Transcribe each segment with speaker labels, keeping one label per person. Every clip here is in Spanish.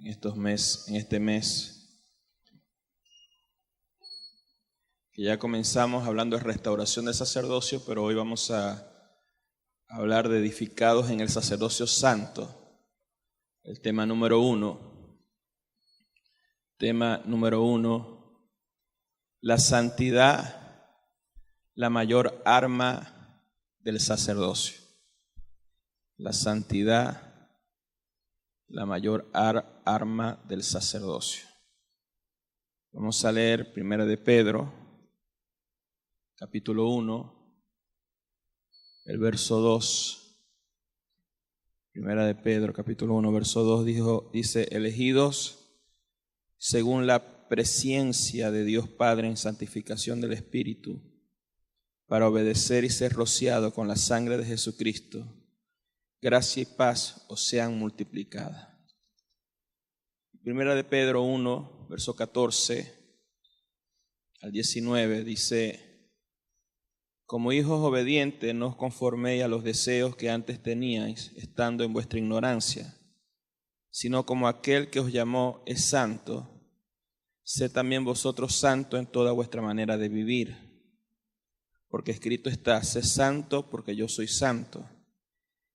Speaker 1: en este mes, que ya comenzamos hablando de restauración del sacerdocio, pero hoy vamos a hablar de edificados en el sacerdocio santo. El tema número uno, la santidad, la mayor arma del sacerdocio. La santidad, la mayor arma del sacerdocio. Vamos a leer 1 de Pedro, capítulo 1, el verso 2. 1 de Pedro, capítulo 1, verso 2 dice: elegidos según la presciencia de Dios Padre en santificación del Espíritu, para obedecer y ser rociado con la sangre de Jesucristo, gracia y paz os sean multiplicadas. 1 de Pedro 1, verso 14 al 19 dice: como hijos obedientes, no os conforméis a los deseos que antes teníais, estando en vuestra ignorancia, sino como aquel que os llamó es santo, sed también vosotros santos en toda vuestra manera de vivir. Porque escrito está: sed santo porque yo soy santo.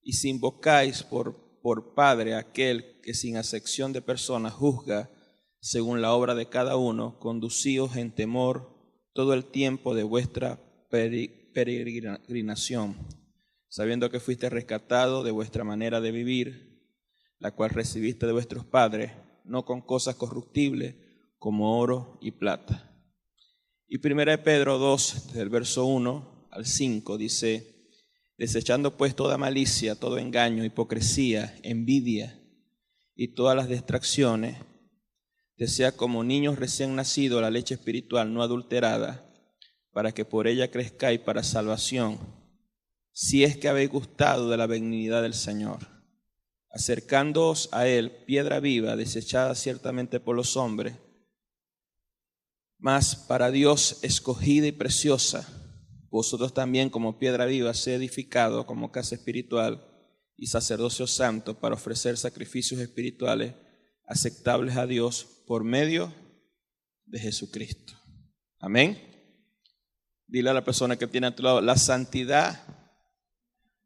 Speaker 1: Y si invocáis por Padre a aquel que sin acepción de personas juzga según la obra de cada uno, conducíos en temor todo el tiempo de vuestra peregrinación, sabiendo que fuiste rescatado de vuestra manera de vivir, la cual recibiste de vuestros padres, no con cosas corruptibles como oro y plata. Y 1 de Pedro 2, del verso 1 al 5 dice: desechando pues toda malicia, todo engaño, hipocresía, envidia y todas las distracciones, desea como niños recién nacidos la leche espiritual no adulterada, para que por ella crezcáis para salvación, si es que habéis gustado de la benignidad del Señor, acercándoos a Él, piedra viva, desechada ciertamente por los hombres, mas para Dios escogida y preciosa. Vosotros también como piedra viva sed edificado como casa espiritual y sacerdocio santo, para ofrecer sacrificios espirituales aceptables a Dios por medio de Jesucristo. Amén. Dile a la persona que tiene a tu lado: la santidad,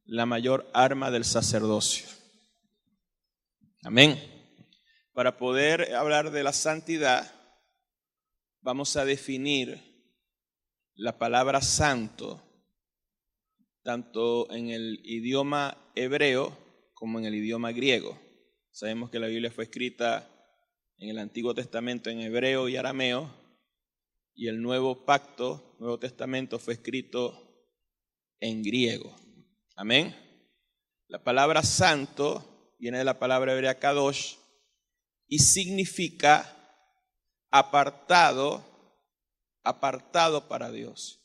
Speaker 1: la mayor arma del sacerdocio. Amén. Para poder hablar de la santidad, vamos a definir la palabra santo, tanto en el idioma hebreo como en el idioma griego. Sabemos que la Biblia fue escrita en el Antiguo Testamento en hebreo y arameo, y el Nuevo Testamento fue escrito en griego. Amén. La palabra santo viene de la palabra hebrea kadosh y significa apartado para Dios.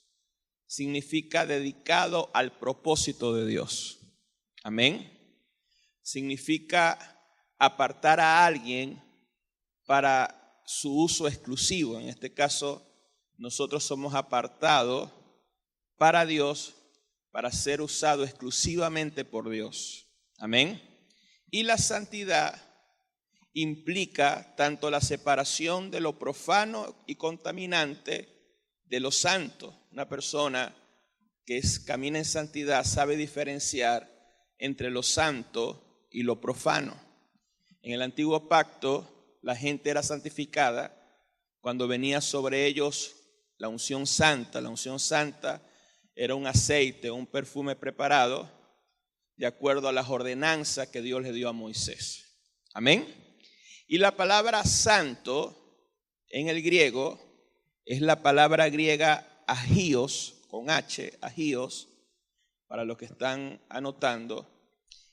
Speaker 1: Significa dedicado al propósito de Dios. Amén. Significa apartar a alguien para su uso exclusivo. En este caso, nosotros somos apartados para Dios, para ser usado exclusivamente por Dios. Amén. Y la santidad implica tanto la separación de lo profano y contaminante de lo santo. Una persona que camina en santidad sabe diferenciar entre lo santo y lo profano. En el antiguo pacto, la gente era santificada cuando venía sobre ellos la unción santa. La unción santa era un aceite, un perfume preparado de acuerdo a las ordenanzas que Dios le dio a Moisés. Amén. Y la palabra santo en el griego es la palabra griega agios, con H, agios, para los que están anotando,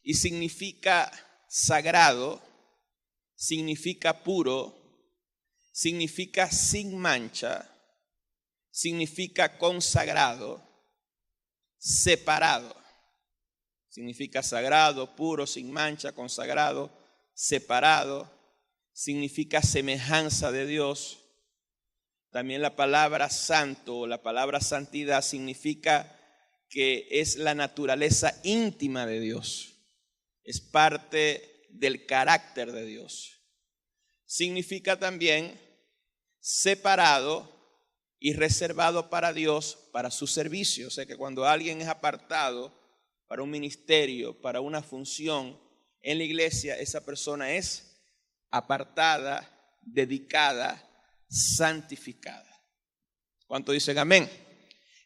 Speaker 1: y significa sagrado, significa puro, significa sin mancha, significa consagrado, separado. Significa sagrado, puro, sin mancha, consagrado, separado. Significa semejanza de Dios. También la palabra santo o la palabra santidad significa que es la naturaleza íntima de Dios. Es parte del carácter de Dios. significa también separado y reservado para Dios, para su servicio. O sea que cuando alguien es apartado para un ministerio, para una función en la iglesia, esa persona es apartada, dedicada, santificada. ¿Cuánto dicen amén?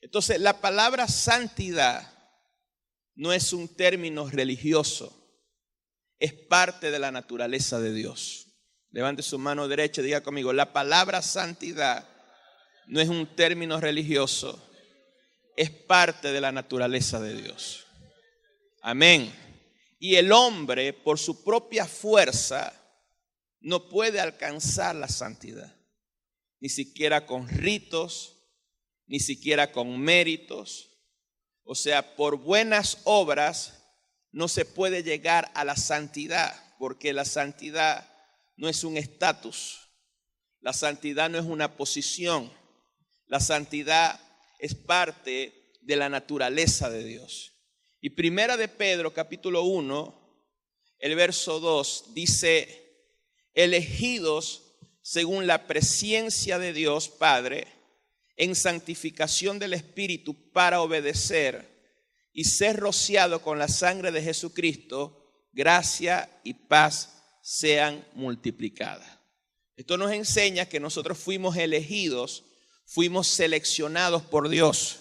Speaker 1: Entonces, la palabra santidad no es un término religioso, es parte de la naturaleza de Dios. Levante su mano derecha y diga conmigo, la palabra santidad no es un término religioso, es parte de la naturaleza de Dios. Amén. Y el hombre, por su propia fuerza, no puede alcanzar la santidad, ni siquiera con ritos, ni siquiera con méritos. O sea, por buenas obras no se puede llegar a la santidad, porque la santidad no es un estatus, la santidad no es una posición, la santidad es parte de la naturaleza de Dios. Y Primera de Pedro, capítulo 1, el verso 2, dice, elegidos según la presciencia de Dios Padre, en santificación del Espíritu para obedecer y ser rociado con la sangre de Jesucristo, gracia y paz sean multiplicadas. Esto nos enseña que nosotros fuimos elegidos, fuimos seleccionados por Dios.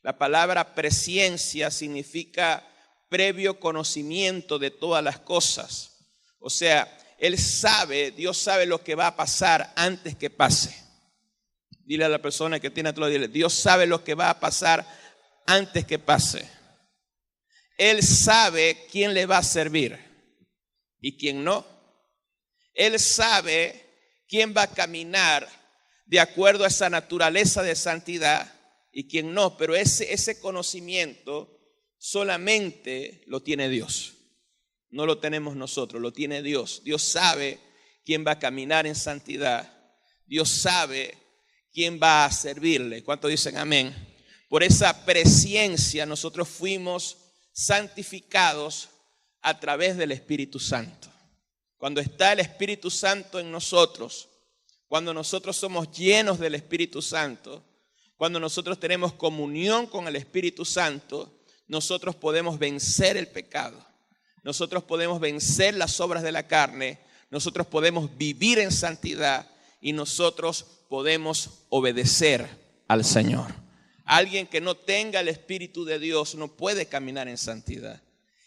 Speaker 1: La palabra presciencia significa previo conocimiento de todas las cosas. O sea, Dios sabe lo que va a pasar antes que pase. Dile a la persona que tiene a tu lado, dile, Dios sabe lo que va a pasar antes que pase. Él sabe quién le va a servir y quién no. Él sabe quién va a caminar de acuerdo a esa naturaleza de santidad y quién no. Pero ese conocimiento solamente lo tiene Dios. No lo tenemos nosotros, lo tiene Dios. Dios sabe quién va a caminar en santidad. Dios sabe quién va a servirle. ¿Cuántos dicen amén? Por esa presciencia nosotros fuimos santificados a través del Espíritu Santo. Cuando está el Espíritu Santo en nosotros, cuando nosotros somos llenos del Espíritu Santo, cuando nosotros tenemos comunión con el Espíritu Santo, nosotros podemos vencer el pecado. Nosotros podemos vencer las obras de la carne, nosotros podemos vivir en santidad y nosotros podemos obedecer al Señor. Alguien que no tenga el Espíritu de Dios no puede caminar en santidad.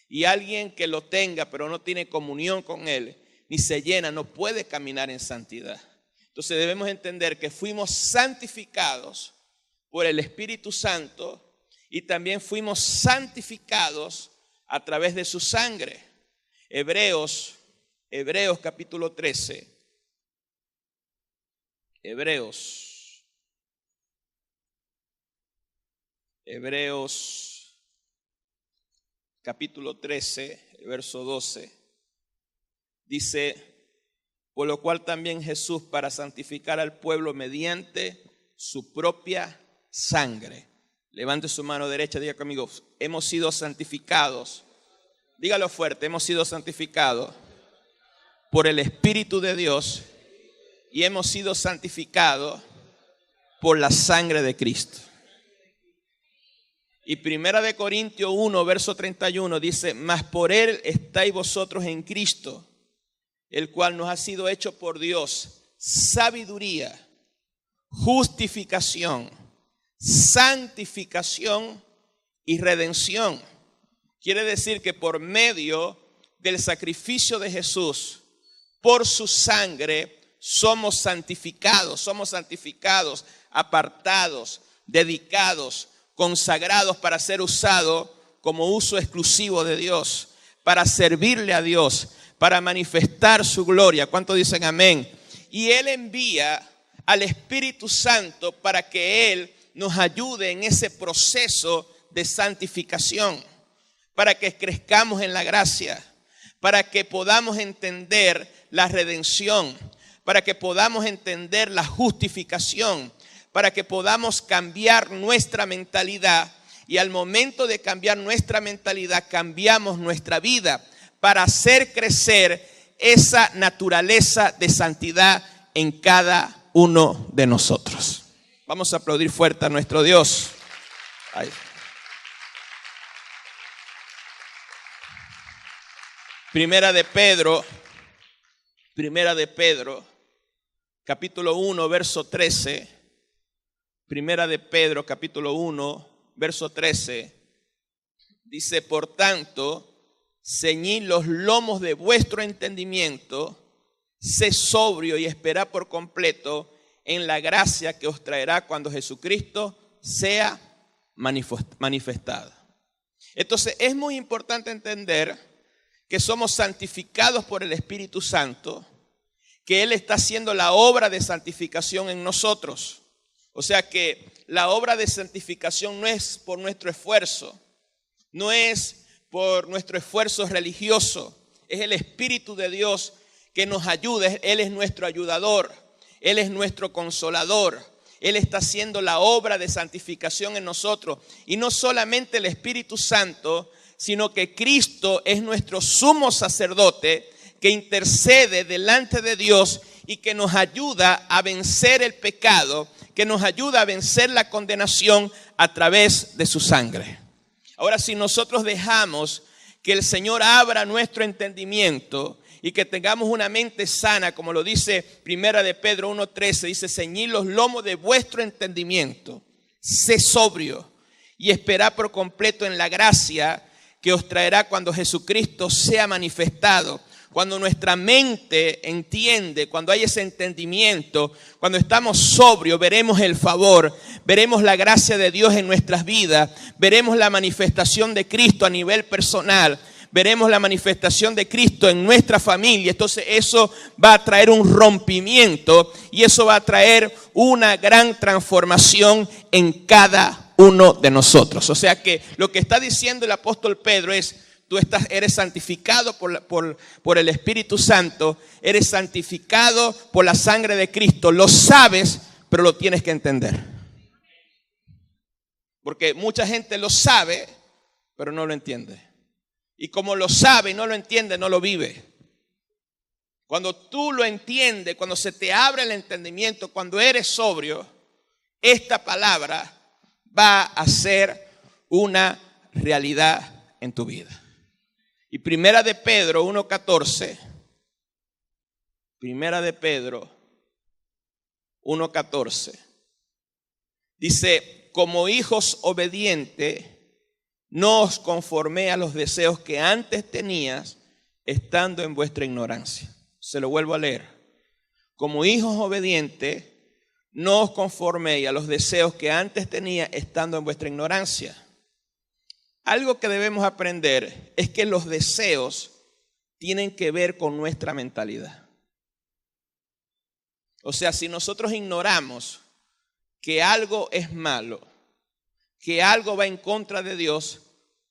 Speaker 1: Y alguien que lo tenga pero no tiene comunión con Él, ni se llena, no puede caminar en santidad. Entonces debemos entender que fuimos santificados por el Espíritu Santo y también fuimos santificados a través de su sangre. Hebreos capítulo 13. Hebreos capítulo 13, el verso 12. Dice, por lo cual también Jesús, para santificar al pueblo mediante su propia sangre. Levante su mano derecha, diga conmigo, hemos sido santificados. Dígalo fuerte, hemos sido santificados por el Espíritu de Dios y hemos sido santificados por la sangre de Cristo. Y Primera de Corintios 1, verso 31 dice, mas por Él estáis vosotros en Cristo, el cual nos ha sido hecho por Dios sabiduría, justificación, santificación y redención. Quiere decir que por medio del sacrificio de Jesús, por su sangre, somos santificados, apartados, dedicados, consagrados para ser usados como uso exclusivo de Dios, para servirle a Dios, para manifestar su gloria. ¿Cuántos dicen amén? Y Él envía al Espíritu Santo para que Él nos ayude en ese proceso de santificación, para que crezcamos en la gracia, para que podamos entender la redención, para que podamos entender la justificación, para que podamos cambiar nuestra mentalidad. Y al momento de cambiar nuestra mentalidad, cambiamos nuestra vida para hacer crecer esa naturaleza de santidad en cada uno de nosotros. Vamos a aplaudir fuerte a nuestro Dios. Ay. Primera de Pedro, capítulo 1, verso 13. Primera de Pedro, capítulo 1, verso 13. Dice, por tanto, ceñid los lomos de vuestro entendimiento, sé sobrio y esperad por completo en la gracia que os traerá cuando Jesucristo sea manifestado. Entonces, es muy importante entender que somos santificados por el Espíritu Santo, que Él está haciendo la obra de santificación en nosotros. O sea que la obra de santificación no es por nuestro esfuerzo, no es por nuestro esfuerzo religioso, es el Espíritu de Dios que nos ayuda. Él es nuestro ayudador, Él es nuestro consolador. Él está haciendo la obra de santificación en nosotros. Y no solamente el Espíritu Santo, sino que Cristo es nuestro sumo sacerdote que intercede delante de Dios y que nos ayuda a vencer el pecado, que nos ayuda a vencer la condenación a través de su sangre. Ahora, si nosotros dejamos que el Señor abra nuestro entendimiento y que tengamos una mente sana, como lo dice Primera de Pedro 1:13, dice, ceñid los lomos de vuestro entendimiento, sé sobrio y esperad por completo en la gracia que os traerá cuando Jesucristo sea manifestado. Cuando nuestra mente entiende, cuando hay ese entendimiento, cuando estamos sobrios, veremos el favor, veremos la gracia de Dios en nuestras vidas, veremos la manifestación de Cristo a nivel personal, veremos la manifestación de Cristo en nuestra familia. Entonces eso va a traer un rompimiento y eso va a traer una gran transformación en cada uno de nosotros. O sea que lo que está diciendo el apóstol Pedro es, tú eres santificado por el Espíritu Santo, eres santificado por la sangre de Cristo. Lo sabes, pero lo tienes que entender. Porque mucha gente lo sabe, pero no lo entiende. Y como lo sabe y no lo entiende, no lo vive. Cuando tú lo entiendes, cuando se te abre el entendimiento, cuando eres sobrio, esta palabra va a ser una realidad en tu vida. Y Primera de Pedro 1:14, Primera de Pedro 1:14, dice, como hijos obedientes, no os conforméis a los deseos que antes tenías, estando en vuestra ignorancia. Se lo vuelvo a leer. Como hijos obedientes, no os conforméis a los deseos que antes tenías, estando en vuestra ignorancia. Algo que debemos aprender es que los deseos tienen que ver con nuestra mentalidad. O sea, si nosotros ignoramos que algo es malo, que algo va en contra de Dios,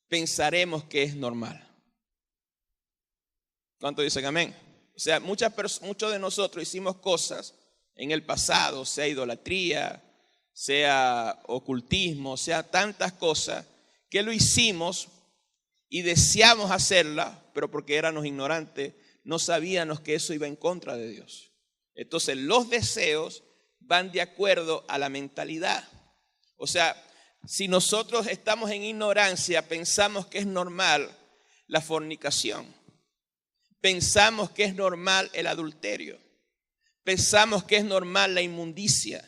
Speaker 1: pensaremos que es normal. ¿Cuántos dicen amén? O sea, muchos de nosotros hicimos cosas en el pasado, sea idolatría, sea ocultismo, sea tantas cosas, que lo hicimos y deseamos hacerla, pero porque éramos ignorantes, no sabíamos que eso iba en contra de Dios. Entonces los deseos van de acuerdo a la mentalidad. O sea, si nosotros estamos en ignorancia, pensamos que es normal la fornicación, pensamos que es normal el adulterio, pensamos que es normal la inmundicia,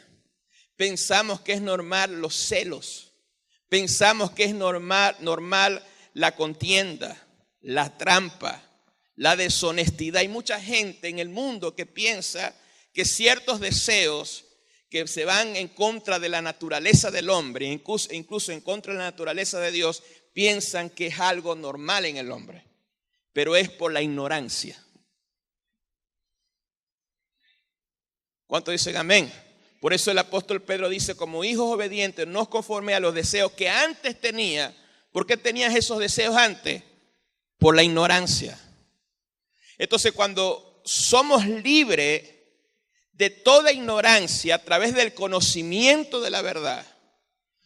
Speaker 1: pensamos que es normal los celos, pensamos que es normal la contienda, la trampa, la deshonestidad. Hay mucha gente en el mundo que piensa que ciertos deseos que se van en contra de la naturaleza del hombre, incluso en contra de la naturaleza de Dios, piensan que es algo normal en el hombre, pero es por la ignorancia. ¿Cuántos dicen amén? Por eso el apóstol Pedro dice, como hijos obedientes, no os conforméis a los deseos que antes tenía. ¿Por qué tenías esos deseos antes? Por la ignorancia. Entonces, cuando somos libres de toda ignorancia a través del conocimiento de la verdad,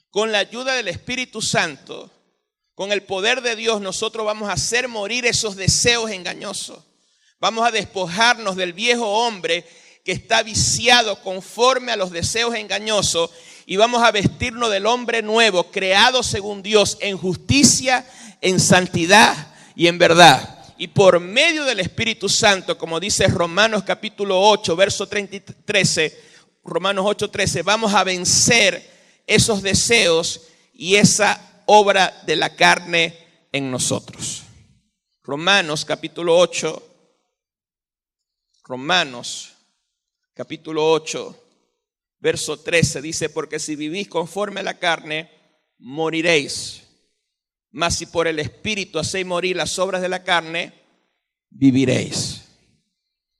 Speaker 1: con la ayuda del Espíritu Santo, con el poder de Dios, nosotros vamos a hacer morir esos deseos engañosos. Vamos a despojarnos del viejo hombre que está viciado conforme a los deseos engañosos y vamos a vestirnos del hombre nuevo, creado según Dios, en justicia, en santidad y en verdad. Y por medio del Espíritu Santo, como dice Romanos capítulo 8, verso 13, Romanos 8:13, vamos a vencer esos deseos y esa obra de la carne en nosotros. Romanos capítulo 8, verso 13 dice: porque si vivís conforme a la carne, moriréis. Mas si por el Espíritu hacéis morir las obras de la carne, viviréis.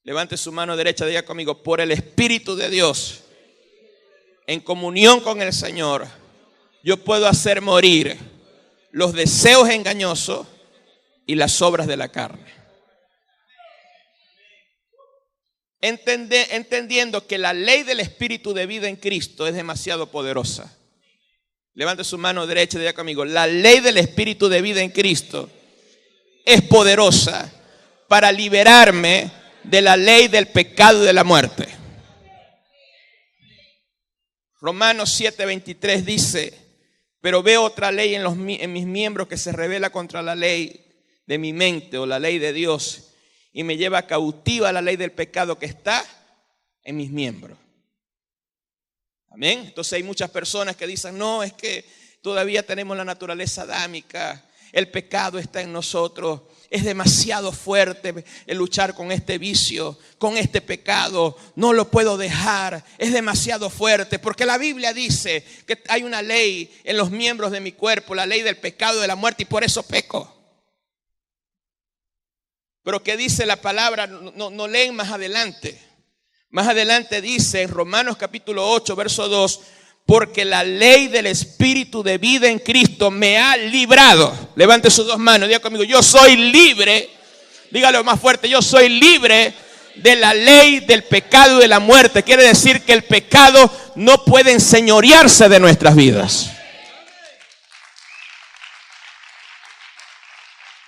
Speaker 1: Levante su mano derecha, diga conmigo: por el Espíritu de Dios, en comunión con el Señor, yo puedo hacer morir los deseos engañosos y las obras de la carne. Entendiendo que la ley del Espíritu de vida en Cristo es demasiado poderosa. Levante su mano derecha y diga conmigo: la ley del Espíritu de vida en Cristo es poderosa para liberarme de la ley del pecado y de la muerte. Romanos 7:23 dice: pero veo otra ley en mis miembros que se revela contra la ley de mi mente o la ley de Dios y me lleva cautiva a la ley del pecado que está en mis miembros. Amén. Entonces hay muchas personas que dicen: no, es que todavía tenemos la naturaleza adámica, el pecado está en nosotros, es demasiado fuerte el luchar con este vicio, con este pecado, no lo puedo dejar, es demasiado fuerte, porque la Biblia dice que hay una ley en los miembros de mi cuerpo, la ley del pecado y de la muerte, y por eso peco. Pero ¿qué dice la palabra? No leen más adelante. Más adelante dice en Romanos capítulo 8, verso 2: porque la ley del Espíritu de vida en Cristo me ha librado. Levante sus dos manos, diga conmigo: yo soy libre. Dígalo más fuerte: yo soy libre de la ley del pecado y de la muerte. Quiere decir que el pecado no puede enseñorearse de nuestras vidas.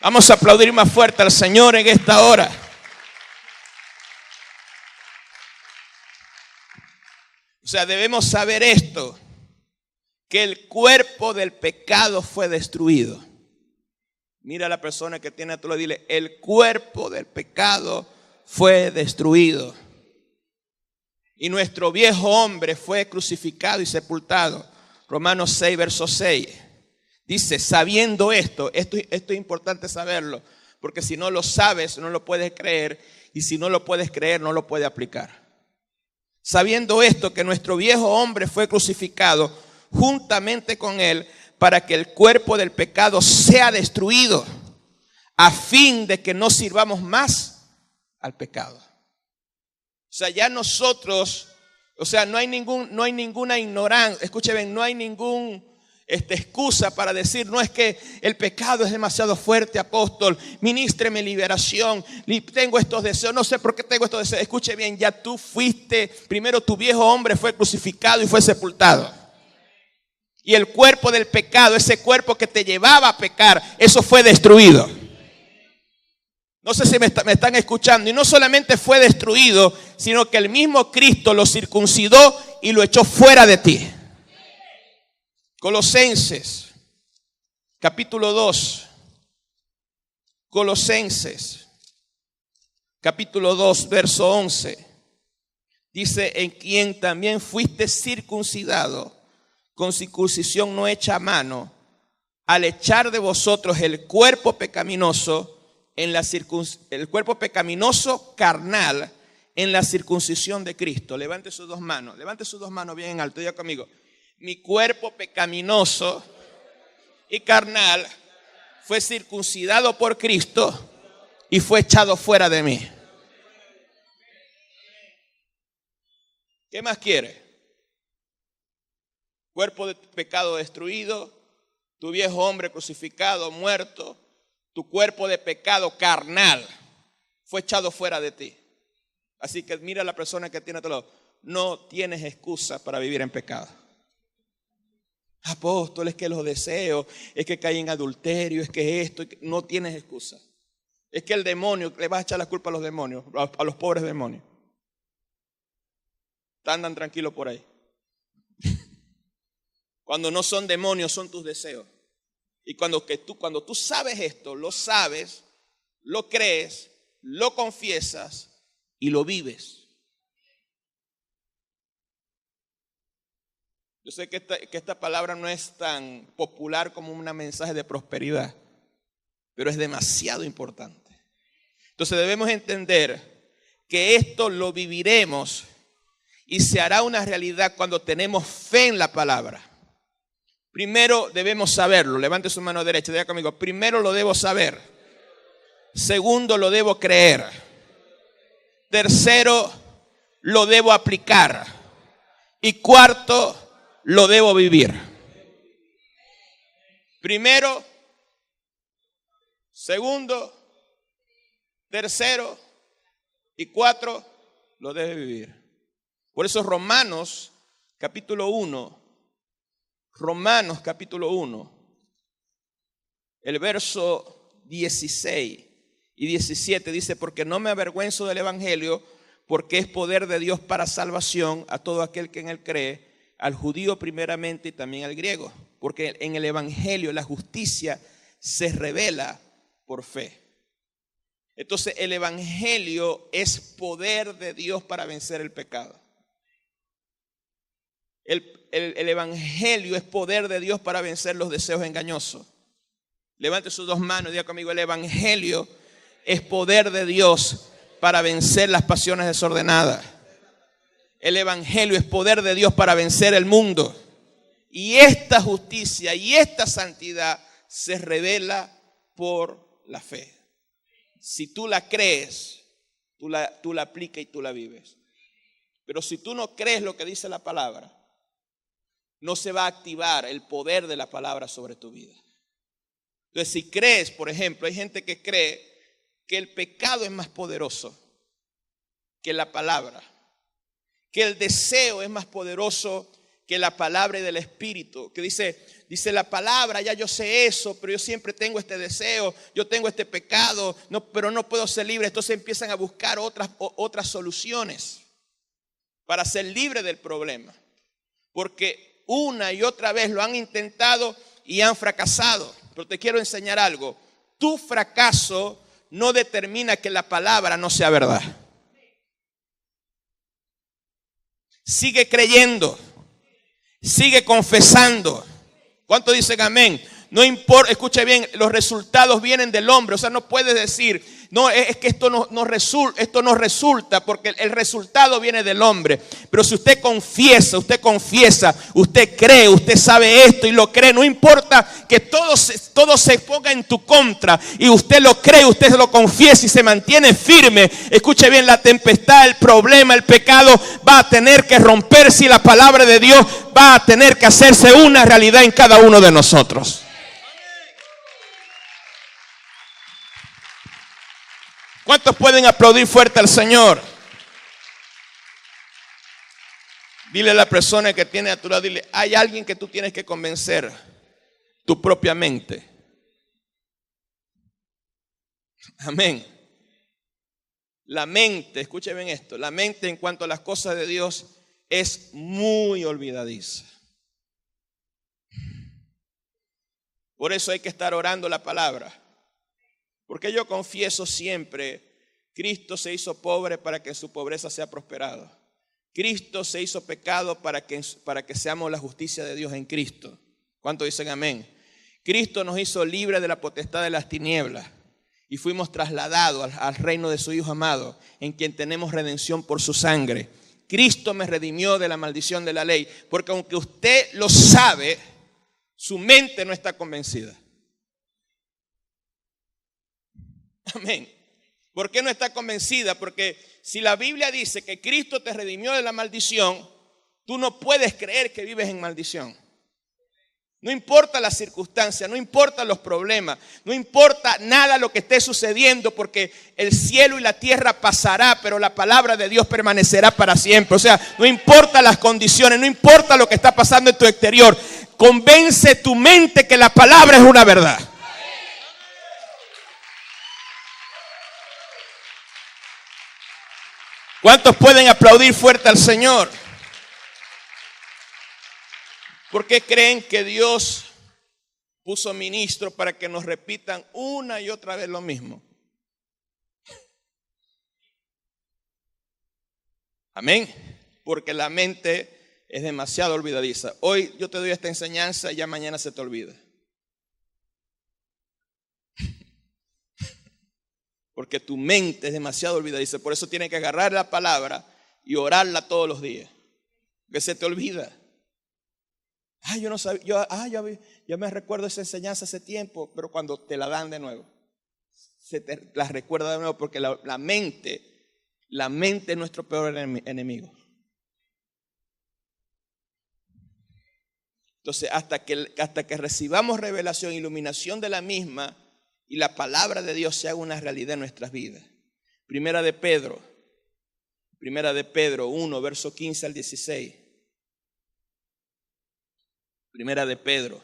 Speaker 1: Vamos a aplaudir más fuerte al Señor en esta hora. O sea, debemos saber esto, que el cuerpo del pecado fue destruido. Mira a la persona que tiene a tu lado, dile: el cuerpo del pecado fue destruido. Y nuestro viejo hombre fue crucificado y sepultado. Romanos 6, verso 6. Dice: sabiendo esto es importante saberlo, porque si no lo sabes, no lo puedes creer, y si no lo puedes creer, no lo puedes aplicar. Sabiendo esto, que nuestro viejo hombre fue crucificado juntamente con él, para que el cuerpo del pecado sea destruido, a fin de que no sirvamos más al pecado. O sea, ya nosotros, no hay ninguna ignorancia, escuche bien, no hay ningún excusa para decir: no, es que el pecado es demasiado fuerte, apóstol, ministreme liberación, tengo estos deseos, no sé por qué tengo estos deseos. Escuche bien, ya tú fuiste, primero tu viejo hombre fue crucificado y fue sepultado. Y el cuerpo del pecado, ese cuerpo que te llevaba a pecar, eso fue destruido. No sé si me están escuchando. Y no solamente fue destruido, sino que el mismo Cristo lo circuncidó y lo echó fuera de ti. Colosenses, capítulo 2. Colosenses, capítulo 2, verso 11. Dice: en quien también fuiste circuncidado con circuncisión no hecha a mano, al echar de vosotros el cuerpo pecaminoso, el cuerpo pecaminoso carnal, en la circuncisión de Cristo. Levante sus dos manos bien en alto, diga conmigo: mi cuerpo pecaminoso y carnal fue circuncidado por Cristo y fue echado fuera de mí. ¿Qué más quiere? Cuerpo de pecado destruido, tu viejo hombre crucificado, muerto, tu cuerpo de pecado carnal fue echado fuera de ti. Así que mira a la persona que tiene a tu lado: no tienes excusa para vivir en pecado. Apóstol, es que los deseos, es que caí en adulterio, es que esto, no tienes excusa. Es que el demonio, le vas a echar la culpa a los demonios, a los pobres demonios. Andan tranquilos por ahí. Cuando no son demonios, son tus deseos. Y cuando tú sabes esto, lo sabes, lo crees, lo confiesas y lo vives. Yo sé que esta palabra no es tan popular como un mensaje de prosperidad, pero es demasiado importante. Entonces debemos entender que esto lo viviremos y se hará una realidad cuando tenemos fe en la palabra. Primero debemos saberlo. Levante su mano derecha, diga conmigo. Primero lo debo saber. Segundo, lo debo creer. Tercero, lo debo aplicar. Y cuarto, lo debo vivir. Primero, segundo, tercero y cuatro, lo debe vivir. Por eso Romanos capítulo 1, el verso 16 y 17 dice: porque no me avergüenzo del evangelio, porque es poder de Dios para salvación a todo aquel que en él cree, al judío primeramente y también al griego, porque en el evangelio la justicia se revela por fe. Entonces el evangelio es poder de Dios para vencer el pecado. El evangelio es poder de Dios para vencer los deseos engañosos. Levante sus dos manos y diga conmigo: el evangelio es poder de Dios para vencer las pasiones desordenadas. El evangelio es poder de Dios para vencer el mundo. Y esta justicia y esta santidad se revela por la fe. Si tú la crees, tú la aplicas y tú la vives. Pero si tú no crees lo que dice la palabra, no se va a activar el poder de la palabra sobre tu vida. Entonces, si crees, por ejemplo, hay gente que cree que el pecado es más poderoso que la palabra, que el deseo es más poderoso que la palabra y del Espíritu, que dice la palabra, ya yo sé eso, pero yo siempre tengo este deseo, yo tengo este pecado, pero no puedo ser libre. Entonces empiezan a buscar otras soluciones para ser libre del problema, porque una y otra vez lo han intentado y han fracasado. Pero te quiero enseñar algo: tu fracaso no determina que la palabra no sea verdad. Sigue creyendo, sigue confesando. ¿Cuánto dicen amén? No importa, escuche bien, los resultados vienen del hombre. O sea, no puedes decir, no, es que esto no resulta, porque el resultado viene del hombre. Pero si usted confiesa, usted cree, usted sabe esto y lo cree, no importa que todo se ponga en tu contra, y usted lo cree, usted lo confiesa y se mantiene firme. Escuche bien, la tempestad, el problema, el pecado va a tener que romperse, y la palabra de Dios va a tener que hacerse una realidad en cada uno de nosotros. ¿Cuántos pueden aplaudir fuerte al Señor? Dile a la persona que tiene a tu lado, dile: hay alguien que tú tienes que convencer, tu propia mente. Amén. La mente, escuche bien esto, la mente en cuanto a las cosas de Dios es muy olvidadiza. Por eso hay que estar orando la palabra. Porque yo confieso siempre: Cristo se hizo pobre para que en su pobreza sea prosperado. Cristo se hizo pecado para que seamos la justicia de Dios en Cristo. ¿Cuántos dicen amén? Cristo nos hizo libres de la potestad de las tinieblas y fuimos trasladados al reino de su Hijo amado, en quien tenemos redención por su sangre. Cristo me redimió de la maldición de la ley, porque aunque usted lo sabe, su mente no está convencida. Amén. ¿Por qué no está convencida? Porque si la Biblia dice que Cristo te redimió de la maldición, tú no puedes creer que vives en maldición. No importa la circunstancia, no importa los problemas, no importa nada lo que esté sucediendo, porque el cielo y la tierra pasará, pero la palabra de Dios permanecerá para siempre. O sea, no importa las condiciones, no importa lo que está pasando en tu exterior, convence tu mente que la palabra es una verdad. ¿Cuántos pueden aplaudir fuerte al Señor? ¿Por qué creen que Dios puso ministros para que nos repitan una y otra vez lo mismo? Amén. Porque la mente es demasiado olvidadiza. Hoy yo te doy esta enseñanza y ya mañana se te olvida. Porque tu mente es demasiado olvidadiza. Por eso tienes que agarrar la palabra y orarla todos los días. Que se te olvida. Yo no sabía, yo me recuerdo esa enseñanza hace tiempo, pero cuando te la dan de nuevo, se te la recuerda de nuevo, porque la mente es nuestro peor enemigo. Entonces, hasta que recibamos revelación, iluminación de la misma, y la palabra de Dios se haga una realidad en nuestras vidas. Primera de Pedro 1, verso 15 al 16. Primera de Pedro,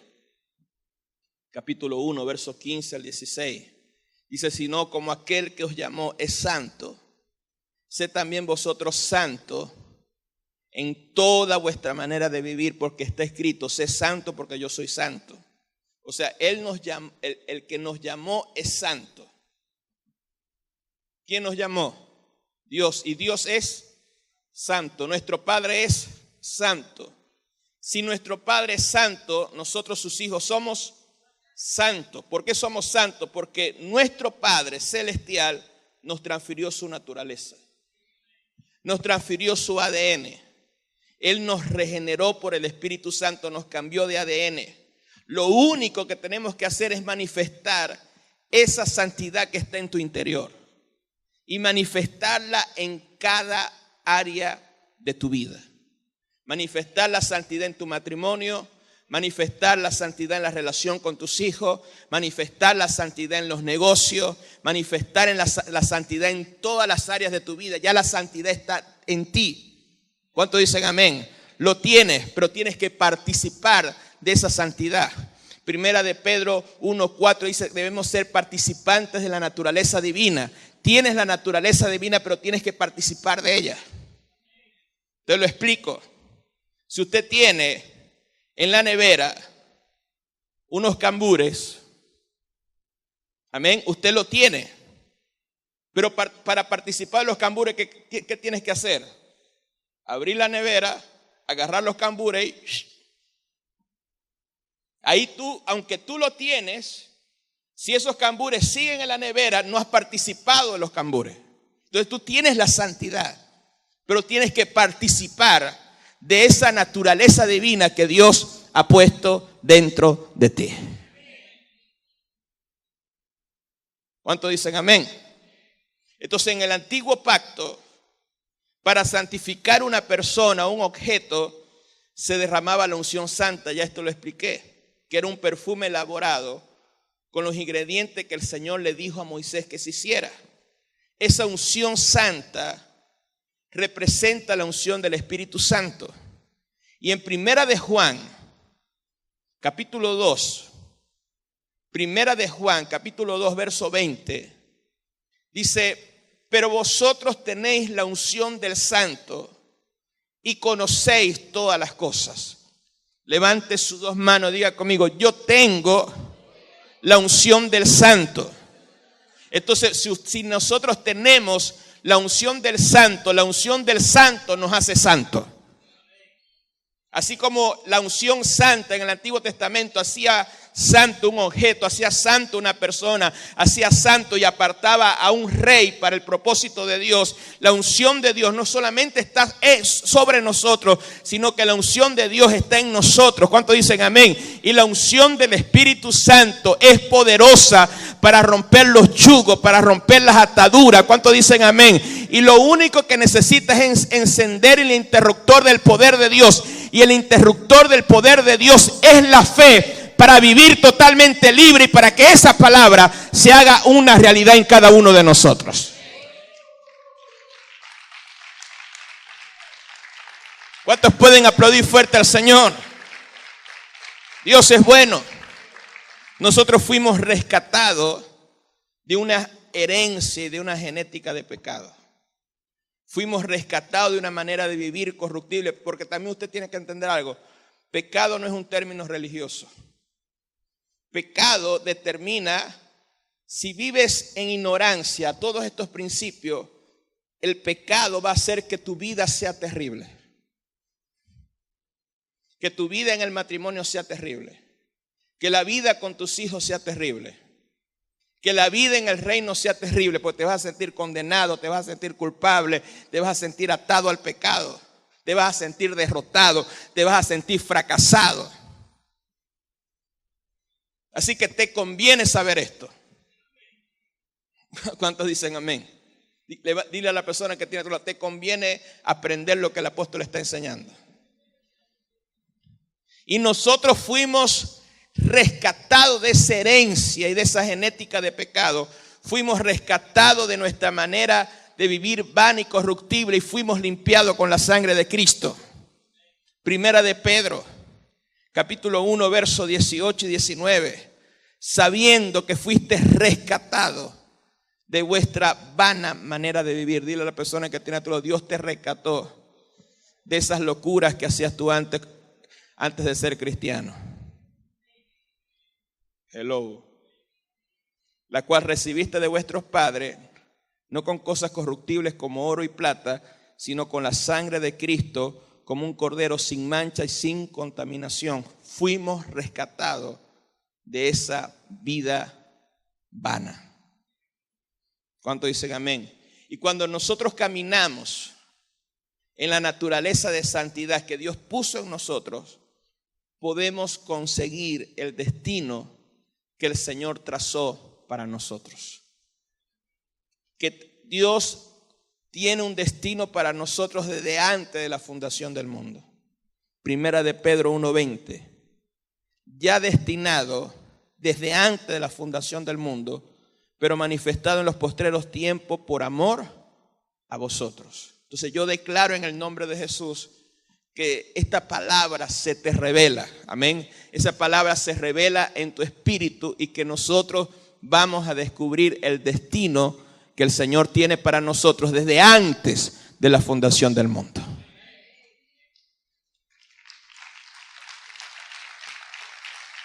Speaker 1: capítulo 1, verso 15 al 16. Dice, sino como aquel que os llamó es santo, sed también vosotros santos en toda vuestra manera de vivir, porque está escrito, sé santo porque yo soy santo. O sea, el que nos llamó es santo. ¿Quién nos llamó? Dios. Y Dios es santo. Nuestro Padre es santo. Si nuestro Padre es santo, nosotros sus hijos somos santos. ¿Por qué somos santos? Porque nuestro Padre celestial nos transfirió su naturaleza. Nos transfirió su ADN. Él nos regeneró por el Espíritu Santo, nos cambió de ADN. Lo único que tenemos que hacer es manifestar esa santidad que está en tu interior y manifestarla en cada área de tu vida. Manifestar la santidad en tu matrimonio, manifestar la santidad en la relación con tus hijos, manifestar la santidad en los negocios, manifestar la santidad en todas las áreas de tu vida. Ya la santidad está en ti. ¿Cuántos dicen amén? Lo tienes, pero tienes que participar de esa santidad. Primera de Pedro 1:4 dice, debemos ser participantes de la naturaleza divina. Tienes la naturaleza divina, pero tienes que participar de ella. Te lo explico. Si usted tiene en la nevera unos cambures, amén, usted lo tiene. Pero para participar de los cambures, ¿qué tienes que hacer? Abrir la nevera, agarrar los cambures y ahí tú, aunque tú lo tienes, si esos cambures siguen en la nevera, no has participado de los cambures. Entonces tú tienes la santidad, pero tienes que participar de esa naturaleza divina que Dios ha puesto dentro de ti. ¿Cuántos dicen amén? Entonces, en el antiguo pacto, para santificar una persona o un objeto, se derramaba la unción santa. Ya esto lo expliqué, que era un perfume elaborado con los ingredientes que el Señor le dijo a Moisés que se hiciera. Esa unción santa representa la unción del Espíritu Santo. Y en Primera de Juan, capítulo 2, Primera de Juan, capítulo 2, verso 20, dice, pero vosotros tenéis la unción del Santo y conocéis todas las cosas. Levante sus dos manos, diga conmigo, yo tengo la unción del Santo. Entonces, si nosotros tenemos la unción del Santo nos hace santo. Así como la unción santa en el Antiguo Testamento hacía santo un objeto, hacía santo una persona, hacía santo y apartaba a un rey para el propósito de Dios. La unción de Dios no solamente está sobre nosotros, sino que la unción de Dios está en nosotros. ¿Cuántos dicen amén? Y la unción del Espíritu Santo es poderosa para romper los yugos, para romper las ataduras. ¿Cuántos dicen amén? Y lo único que necesitas es encender el interruptor del poder de Dios. Y el interruptor del poder de Dios es la fe para vivir totalmente libre y para que esa palabra se haga una realidad en cada uno de nosotros. ¿Cuántos pueden aplaudir fuerte al Señor? Dios es bueno. Nosotros fuimos rescatados de una herencia y de una genética de pecado. Fuimos rescatados de una manera de vivir corruptible, porque también usted tiene que entender algo. Pecado no es un término religioso. Pecado determina, si vives en ignorancia a todos estos principios, el pecado va a hacer que tu vida sea terrible. Que tu vida en el matrimonio sea terrible. Que la vida con tus hijos sea terrible. Que la vida en el reino sea terrible, porque te vas a sentir condenado, te vas a sentir culpable, te vas a sentir atado al pecado, te vas a sentir derrotado, te vas a sentir fracasado. Así que te conviene saber esto. ¿Cuántos dicen amén? Dile a la persona que tiene a tu lado, te conviene aprender lo que el apóstol está enseñando. Y nosotros fuimos rescatados de esa herencia y de esa genética de pecado. Fuimos rescatados de nuestra manera de vivir vana y corruptible y fuimos limpiados con la sangre de Cristo. Primera de Pedro, capítulo 1, versos 18 y 19. Sabiendo que fuiste rescatados de vuestra vana manera de vivir. Dile a la persona que tiene a tu lado, Dios te rescató de esas locuras que hacías tú antes de ser cristiano. Hello. La cual recibiste de vuestros padres, no con cosas corruptibles como oro y plata, sino con la sangre de Cristo, como un cordero sin mancha y sin contaminación. Fuimos rescatados de esa vida vana. ¿Cuánto dicen amén? Y cuando nosotros caminamos en la naturaleza de santidad que Dios puso en nosotros, podemos conseguir el destino que el Señor trazó para nosotros. Que Dios tiene un destino para nosotros desde antes de la fundación del mundo. Primera de Pedro 1:20. Ya destinado desde antes de la fundación del mundo, pero manifestado en los postreros tiempos por amor a vosotros. Entonces yo declaro en el nombre de Jesús que esta palabra se te revela, amén. Esa palabra se revela en tu espíritu y que nosotros vamos a descubrir el destino que el Señor tiene para nosotros desde antes de la fundación del mundo.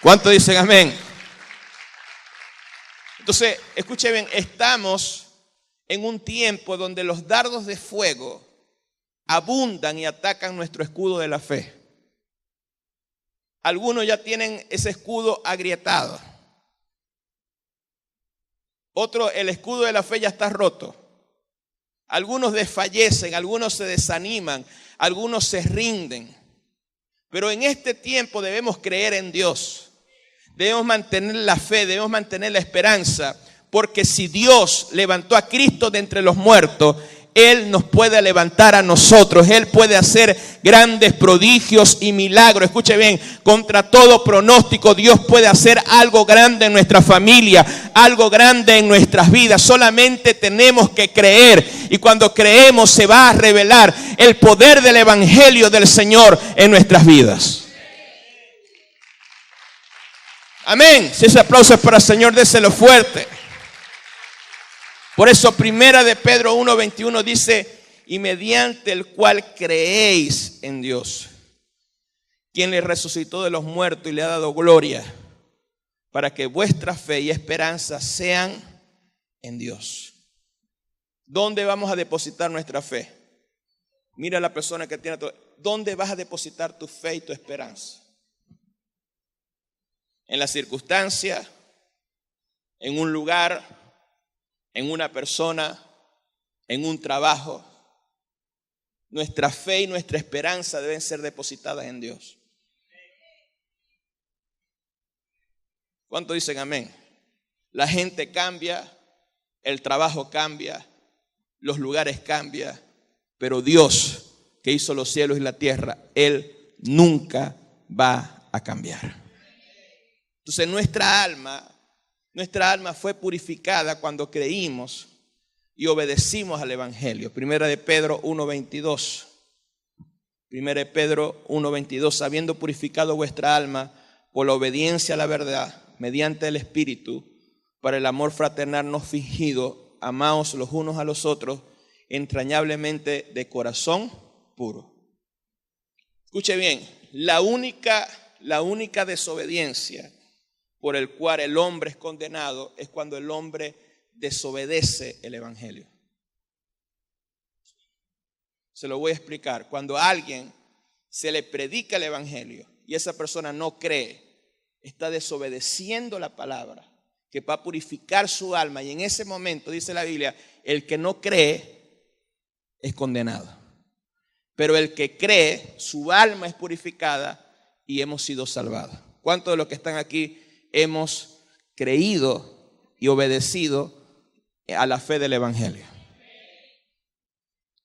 Speaker 1: ¿Cuántos dicen amén? Entonces, escuchen bien, estamos en un tiempo donde los dardos de fuego abundan y atacan nuestro escudo de la fe. Algunos ya tienen ese escudo agrietado. Otros, el escudo de la fe ya está roto. Algunos desfallecen, algunos se desaniman, algunos se rinden. Pero en este tiempo debemos creer en Dios. Debemos mantener la fe, debemos mantener la esperanza. Porque si Dios levantó a Cristo de entre los muertos, Él nos puede levantar a nosotros. Él puede hacer grandes prodigios y milagros. Escuche bien, contra todo pronóstico, Dios puede hacer algo grande en nuestra familia, algo grande en nuestras vidas. Solamente tenemos que creer. Y cuando creemos se va a revelar el poder del evangelio del Señor en nuestras vidas. Amén. Si ese aplauso es para el Señor, déselo fuerte. Por eso Primera de Pedro 1:21 dice, y mediante el cual creéis en Dios, quien le resucitó de los muertos y le ha dado gloria, para que vuestra fe y esperanza sean en Dios. ¿Dónde vamos a depositar nuestra fe? Mira a la persona que tiene, ¿dónde vas a depositar tu fe y tu esperanza? ¿En la circunstancia? ¿En un lugar? ¿En una persona? ¿En un trabajo? Nuestra fe y nuestra esperanza deben ser depositadas en Dios. ¿Cuántos dicen amén? La gente cambia, el trabajo cambia, los lugares cambian, pero Dios, que hizo los cielos y la tierra, Él nunca va a cambiar. Entonces nuestra alma fue purificada cuando creímos y obedecimos al evangelio. Primera de Pedro 1:22. Primera de Pedro 1:22. Habiendo purificado vuestra alma por la obediencia a la verdad, mediante el Espíritu, para el amor fraternal no fingido, amaos los unos a los otros entrañablemente de corazón puro. Escuche bien, la única desobediencia por el cual el hombre es condenado es cuando el hombre desobedece el evangelio. Se lo voy a explicar. Cuando a alguien se le predica el evangelio y esa persona no cree, está desobedeciendo la palabra que va a purificar su alma, y en ese momento, dice la Biblia, el que no cree es condenado. Pero el que cree, su alma es purificada y hemos sido salvados. ¿Cuántos de los que están aquí hemos creído y obedecido a la fe del evangelio?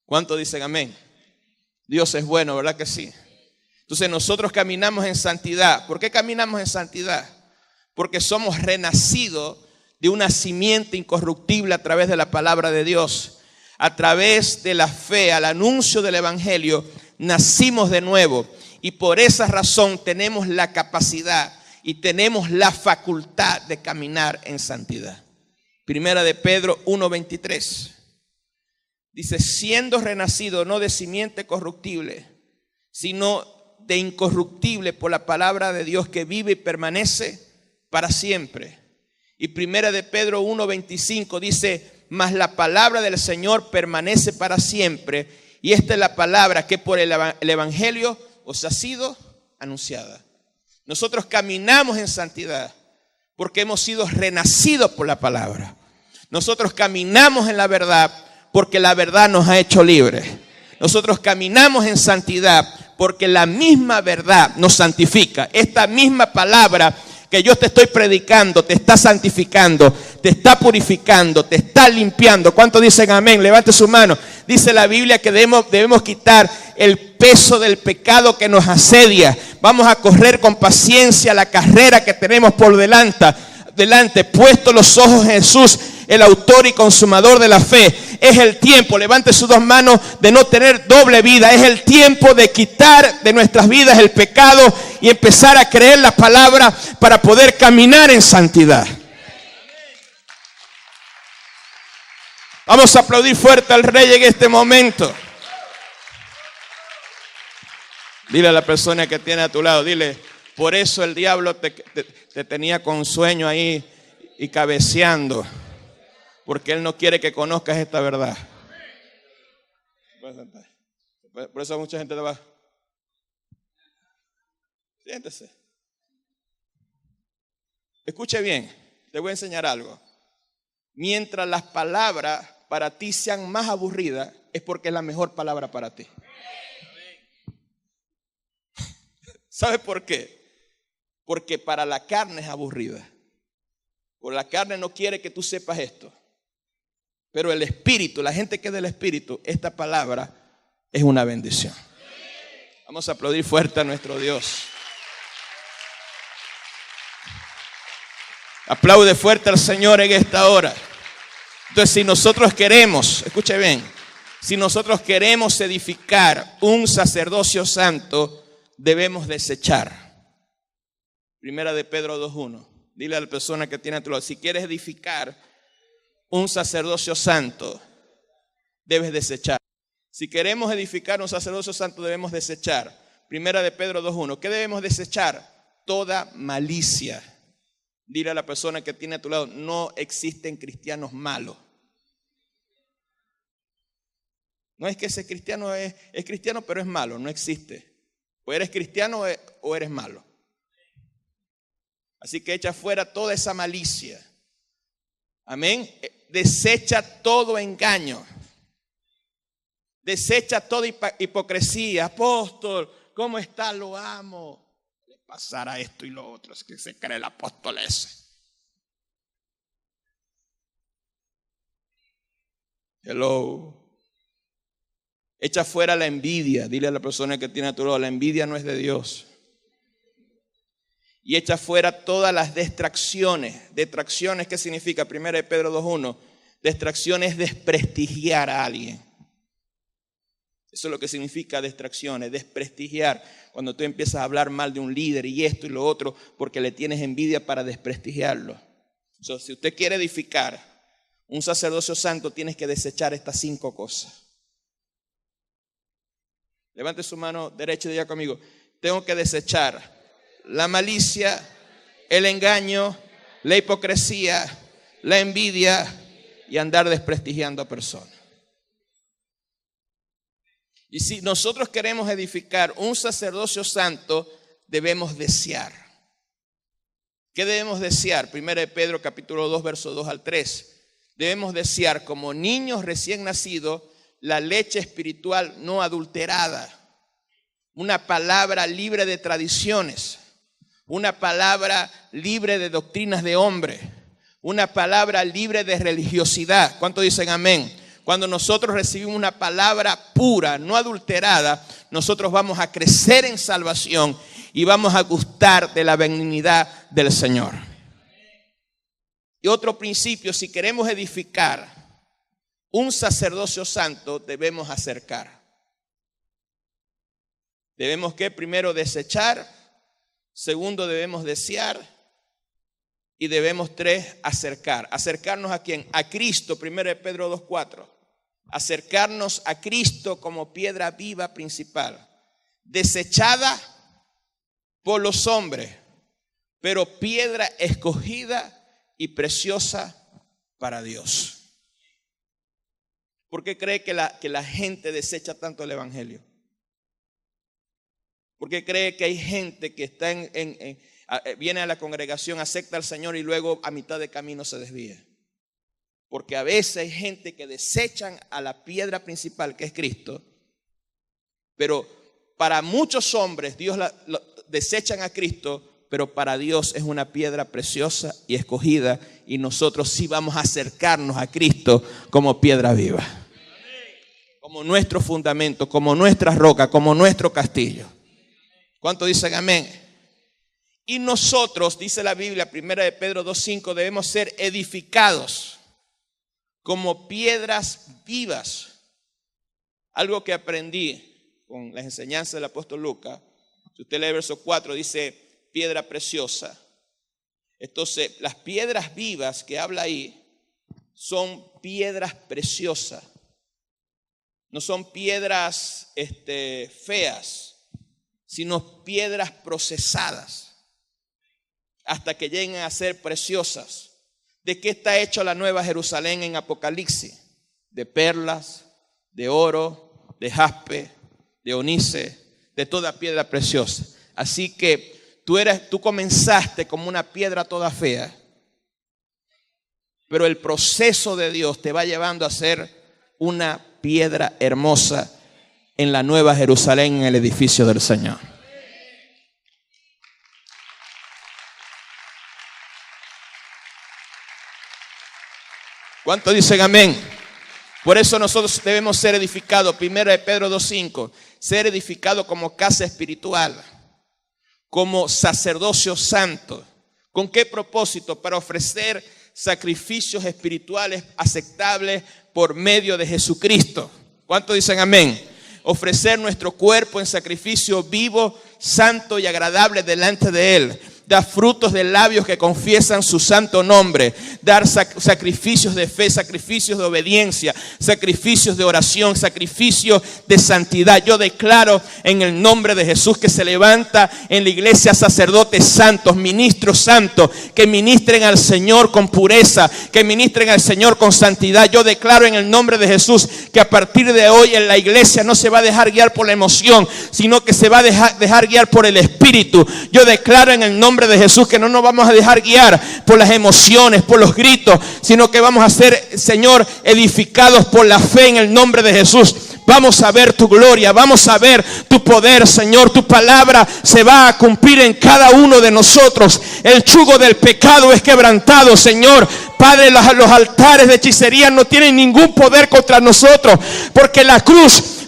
Speaker 1: ¿Cuántos dicen amén? Dios es bueno, ¿verdad que sí? Entonces nosotros caminamos en santidad. ¿Por qué caminamos en santidad? Porque somos renacidos de una simiente incorruptible a través de la palabra de Dios. A través de la fe, al anuncio del evangelio, nacimos de nuevo. Y por esa razón tenemos la capacidad y tenemos la facultad de caminar en santidad. Primera de Pedro 1:23. Dice, siendo renacido no de simiente corruptible, sino de incorruptible por la palabra de Dios que vive y permanece para siempre. Y primera de Pedro 1:25 dice, mas la palabra del Señor permanece para siempre. Y esta es la palabra que por el evangelio os ha sido anunciada. Nosotros caminamos en santidad porque hemos sido renacidos por la palabra. Nosotros caminamos en la verdad porque la verdad nos ha hecho libres. Nosotros caminamos en santidad porque la misma verdad nos santifica. Esta misma palabra que yo te estoy predicando te está santificando, te está purificando, te está limpiando. ¿Cuántos dicen amén? Levante su mano. Dice la Biblia que debemos quitar el peso del pecado que nos asedia. Vamos a correr con paciencia la carrera que tenemos por delante, puesto los ojos en Jesús, el autor y consumador de la fe. Es el tiempo, levante sus dos manos, de no tener doble vida. Es el tiempo de quitar de nuestras vidas el pecado y empezar a creer la palabra para poder caminar en santidad. Vamos a aplaudir fuerte al Rey en este momento. Dile a la persona que tiene a tu lado, dile, por eso el diablo te tenía con sueño ahí y cabeceando, porque él no quiere que conozcas esta verdad. Por eso mucha gente te va. Siéntese. Escuche bien, te voy a enseñar algo. Mientras las palabras para ti sean más aburridas, es porque es la mejor palabra para ti. ¿Sabe por qué? Porque para la carne es aburrida. Porque la carne no quiere que tú sepas esto. Pero el Espíritu, la gente que es del Espíritu, esta palabra es una bendición. Vamos a aplaudir fuerte a nuestro Dios. Aplaude fuerte al Señor en esta hora. Entonces, si nosotros queremos, escuche bien, si nosotros queremos edificar un sacerdocio santo, debemos desechar. Primera de Pedro 2:1. Dile a la persona que tiene a tu lado, si quieres edificar un sacerdocio santo, debes desechar. Si queremos edificar un sacerdocio santo, debemos desechar. Primera de Pedro 2:1. ¿Qué debemos desechar? Toda malicia. Dile a la persona que tiene a tu lado, no existen cristianos malos. No es que ese cristiano es cristiano, pero es malo, no existe. O eres cristiano o eres malo. Así que echa fuera toda esa malicia. Amén. Desecha todo engaño. Desecha toda hipocresía. Apóstol, ¿cómo está? Lo amo. Le pasará esto y lo otro. Es que se cree el apóstol ese. Hello. Echa fuera la envidia. Dile a la persona que tiene a tu lado, la envidia no es de Dios. Y echa fuera todas las distracciones. Distracciones, ¿qué significa? Primera de Pedro 2:1. Distracción es desprestigiar a alguien. Eso es lo que significa distracciones, desprestigiar. Cuando tú empiezas a hablar mal de un líder y esto y lo otro, porque le tienes envidia para desprestigiarlo. Si usted quiere edificar un sacerdocio santo, tienes que desechar estas 5 cosas. Levante su mano derecha y diga conmigo: tengo que desechar la malicia, el engaño, la hipocresía, la envidia y andar desprestigiando a personas. Y si nosotros queremos edificar un sacerdocio santo, debemos desear. ¿Qué debemos desear? 1 Pedro capítulo 2, versos 2 al 3. Debemos desear como niños recién nacidos la leche espiritual no adulterada, una palabra libre de tradiciones, una palabra libre de doctrinas de hombre, una palabra libre de religiosidad. ¿Cuántos dicen amén? Cuando nosotros recibimos una palabra pura, no adulterada, nosotros vamos a crecer en salvación y vamos a gustar de la benignidad del Señor. Y otro principio: si queremos edificar un sacerdocio santo, debemos acercar. Debemos que primero desechar, segundo debemos desear y debemos 3 acercar. ¿Acercarnos a quién? A Cristo. 1 Pedro 2:4. Acercarnos a Cristo como piedra viva principal, desechada por los hombres, pero piedra escogida y preciosa para Dios. ¿Por qué cree que la gente desecha tanto el evangelio? ¿Por qué cree que hay gente que está viene a la congregación, acepta al Señor y luego a mitad de camino se desvía? Porque a veces hay gente que desechan a la piedra principal, que es Cristo, pero para muchos hombres Dios desechan a Cristo, pero para Dios es una piedra preciosa y escogida, y nosotros sí vamos a acercarnos a Cristo como piedra viva, como nuestro fundamento, como nuestra roca, como nuestro castillo. ¿Cuántos dicen amén? Y nosotros, dice la Biblia, 1 Pedro 2:5, debemos ser edificados como piedras vivas. Algo que aprendí con las enseñanzas del apóstol Lucas. Si usted lee el verso 4, dice piedra preciosa. Entonces, las piedras vivas que habla ahí son piedras preciosas. No son piedras feas, sino piedras procesadas hasta que lleguen a ser preciosas. ¿De qué está hecho la nueva Jerusalén en Apocalipsis? De perlas, de oro, de jaspe, de onice, de toda piedra preciosa. Así que tú comenzaste como una piedra toda fea, pero el proceso de Dios te va llevando a ser una piedra hermosa en la nueva Jerusalén, en el edificio del Señor. ¿Cuántos dicen amén? Por eso nosotros debemos ser edificados. 1 Pedro 2:5, ser edificados como casa espiritual, como sacerdocio santo. ¿Con qué propósito? Para ofrecer sacrificios espirituales aceptables por medio de Jesucristo. ¿Cuántos dicen amén? Ofrecer nuestro cuerpo en sacrificio vivo, santo y agradable delante de Él. Dar frutos de labios que confiesan su santo nombre. Dar sacrificios de fe, sacrificios de obediencia, sacrificios de oración, sacrificios de santidad. Yo declaro en el nombre de Jesús que se levanta en la iglesia sacerdotes santos, ministros santos, que ministren al Señor con pureza, que ministren al Señor con santidad. Yo declaro en el nombre de Jesús que a partir de hoy en la iglesia no se va a dejar guiar por la emoción, sino que se va a dejar guiar por el Espíritu. Yo declaro en el nombre de Jesús que no nos vamos a dejar guiar por las emociones, por los gritos, sino que vamos a ser, Señor, edificados por la fe en el nombre de Jesús. Vamos a ver tu gloria, vamos a ver tu poder, Señor. Tu palabra se va a cumplir en cada uno de nosotros. El yugo del pecado es quebrantado, Señor. Padre, los altares de hechicería no tienen ningún poder contra nosotros, porque la cruz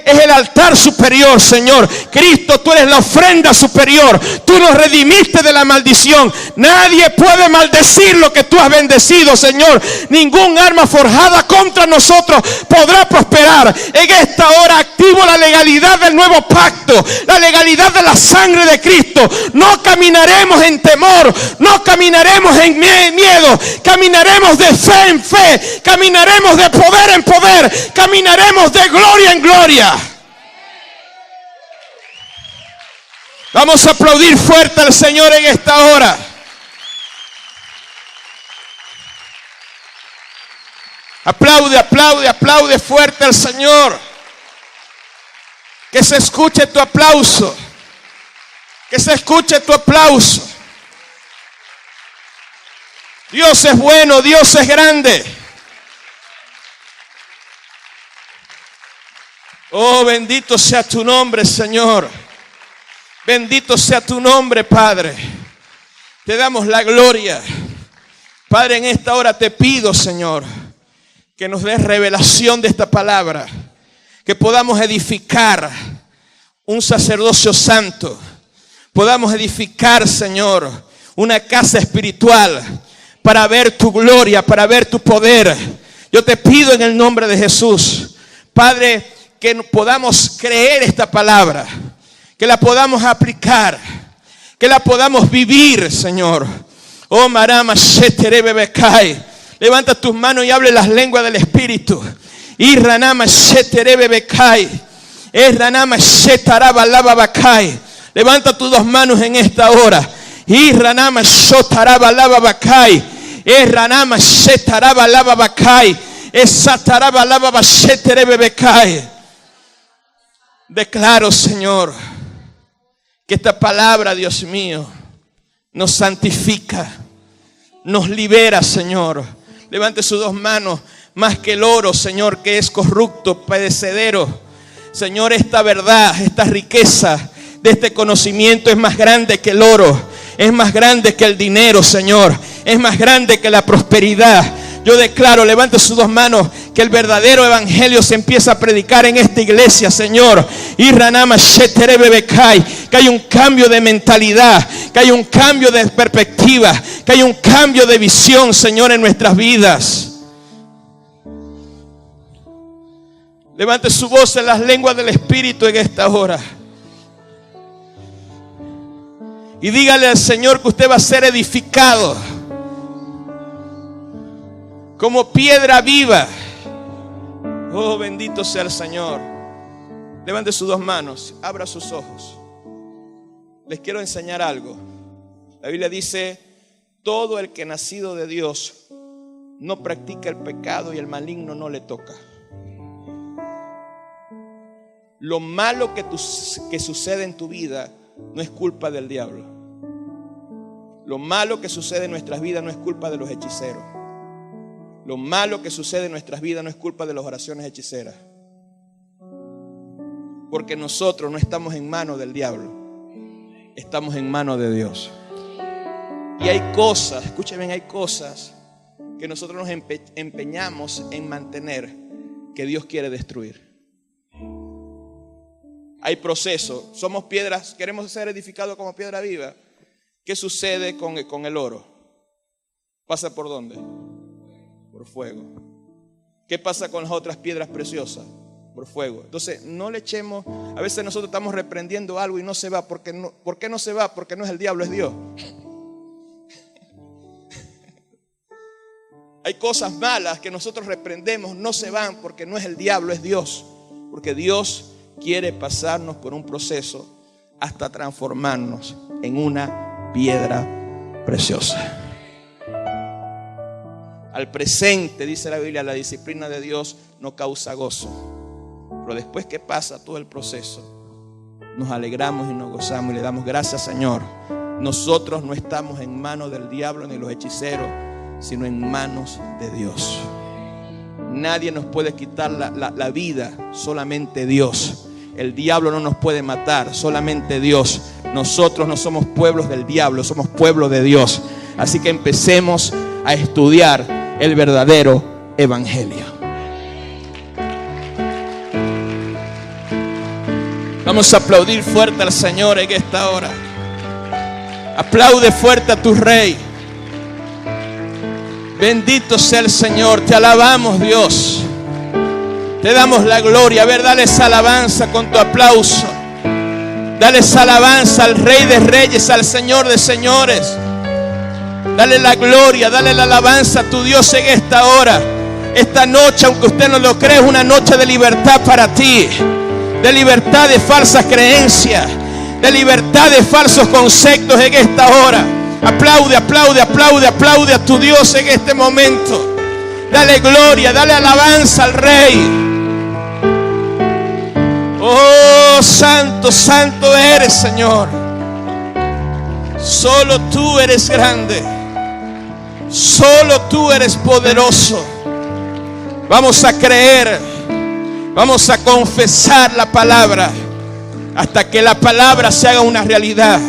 Speaker 1: es el altar superior, Señor. Cristo, tú eres la ofrenda superior. Tú nos redimiste de la maldición. Nadie puede maldecir lo que tú has bendecido, Señor. Ningún arma forjada contra nosotros podrá prosperar. En esta hora activo la legalidad del nuevo pacto, la legalidad de la sangre de Cristo. No caminaremos en temor, no caminaremos en miedo, caminaremos de fe en fe, caminaremos de poder en poder, caminaremos de gloria en gloria. Vamos a aplaudir fuerte al Señor en esta hora. Aplaude, aplaude, aplaude fuerte al Señor. Que se escuche tu aplauso. Que se escuche tu aplauso. Dios es bueno, Dios es grande. Oh, bendito sea tu nombre, Señor. Bendito sea tu nombre, Padre. Te damos la gloria. Padre, en esta hora te pido, Señor, que nos des revelación de esta palabra. Que podamos edificar un sacerdocio santo. Podamos edificar, Señor, una casa espiritual para ver tu gloria, para ver tu poder. Yo te pido en el nombre de Jesús, Padre, que podamos creer esta palabra, que la podamos aplicar, que la podamos vivir, Señor. Oh, Marama Sheterebebekai. Levanta tus manos y hable las lenguas del Espíritu. Irranama Sheterebebekai. Irranama Shetarabalababakai. Levanta tus dos manos en esta hora. Irranama Shotarabalababakai. Irranama Shetarabalababakai. Esatarabalababasheterebebekai. Declaro, Señor, que esta palabra, Dios mío, nos santifica, nos libera, Señor. Levante sus dos manos. Más que el oro, Señor, que es corrupto, perecedero, Señor, esta verdad, esta riqueza de este conocimiento es más grande que el oro, es más grande que el dinero, Señor, es más grande que la prosperidad. Yo declaro, levante sus dos manos, que el verdadero evangelio se empieza a predicar en esta iglesia, Señor. Irranama Sheterebebekai. Que hay un cambio de mentalidad, que hay un cambio de perspectiva, que hay un cambio de visión, Señor, en nuestras vidas. Levante su voz en las lenguas del Espíritu en esta hora. Y dígale al Señor que usted va a ser edificado como piedra viva. Oh, bendito sea el Señor. Levante sus dos manos, abra sus ojos. Les quiero enseñar algo. La Biblia dice: todo el que nacido de Dios no practica el pecado y el maligno no le toca. Lo malo que sucede en tu vida no es culpa del diablo. Lo malo que sucede en nuestras vidas no es culpa de los hechiceros. Lo malo que sucede en nuestras vidas no es culpa de las oraciones hechiceras. Porque nosotros no estamos en manos del diablo, estamos en manos de Dios. Y hay cosas, escúcheme, hay cosas que nosotros nos empeñamos en mantener que Dios quiere destruir. Hay procesos, somos piedras, queremos ser edificados como piedra viva. ¿Qué sucede con el oro? ¿Pasa por dónde? Por fuego. ¿Qué pasa con las otras piedras preciosas? Por fuego. Entonces no le echemos. A veces nosotros estamos reprendiendo algo y no se va. ¿Por qué no se va? Porque no es el diablo, es Dios. Hay cosas malas que nosotros reprendemos, no se van porque no es el diablo, es Dios. Porque Dios quiere pasarnos por un proceso hasta transformarnos en una piedra preciosa. Al presente, dice la Biblia, la disciplina de Dios no causa gozo. Pero después que pasa todo el proceso, nos alegramos y nos gozamos y le damos gracias, Señor. Nosotros no estamos en manos del diablo ni los hechiceros, sino en manos de Dios. Nadie nos puede quitar la vida, solamente Dios. El diablo no nos puede matar, solamente Dios. Nosotros no somos pueblos del diablo, somos pueblo de Dios. Así que empecemos a estudiar el verdadero evangelio. Vamos a aplaudir fuerte al Señor en esta hora. Aplaude fuerte a tu Rey. Bendito sea el Señor. Te alabamos, Dios. Te damos la gloria. A ver, dale esa alabanza con tu aplauso. Dale esa alabanza al Rey de Reyes, al Señor de Señores. Dale la gloria, dale la alabanza a tu Dios en esta hora. Esta noche, aunque usted no lo cree, es una noche de libertad para ti. De libertad de falsas creencias. De libertad de falsos conceptos en esta hora. Aplaude, aplaude, aplaude, aplaude a tu Dios en este momento. Dale gloria, dale alabanza al Rey. Oh, santo, santo eres, Señor. Solo tú eres grande. Solo tú eres poderoso. Vamos a creer. Vamos a confesar la palabra hasta que la palabra se haga una realidad.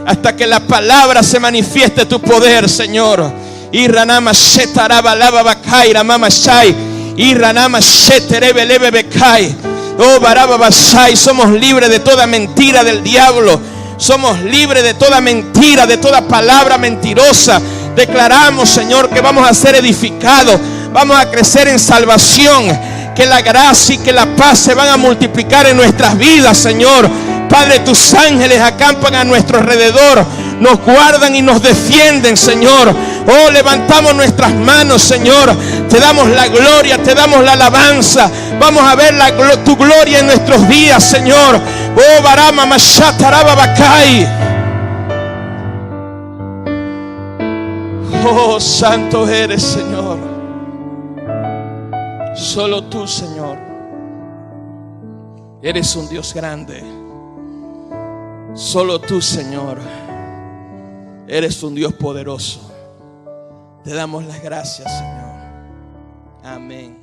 Speaker 1: Hasta que la palabra se manifieste tu poder, Señor. Irranama shetaraba lava bakaira mama shai. Irranama sheterebe leve bekai. Oh baraba basai. Somos libres de toda mentira del diablo. Somos libres de toda mentira, de toda palabra mentirosa. Declaramos, Señor, que vamos a ser edificados. Vamos a crecer en salvación. Que la gracia y que la paz se van a multiplicar en nuestras vidas, Señor. Padre, tus ángeles acampan a nuestro alrededor. Nos guardan y nos defienden, Señor. Oh, levantamos nuestras manos, Señor. Te damos la gloria, te damos la alabanza. Vamos a ver tu gloria en nuestros días, Señor. Oh, barama mashataraba bakai. Oh, santo eres, Señor. Solo tú, Señor, eres un Dios grande. Solo tú, Señor, eres un Dios poderoso. Te damos las gracias, Señor. Amén.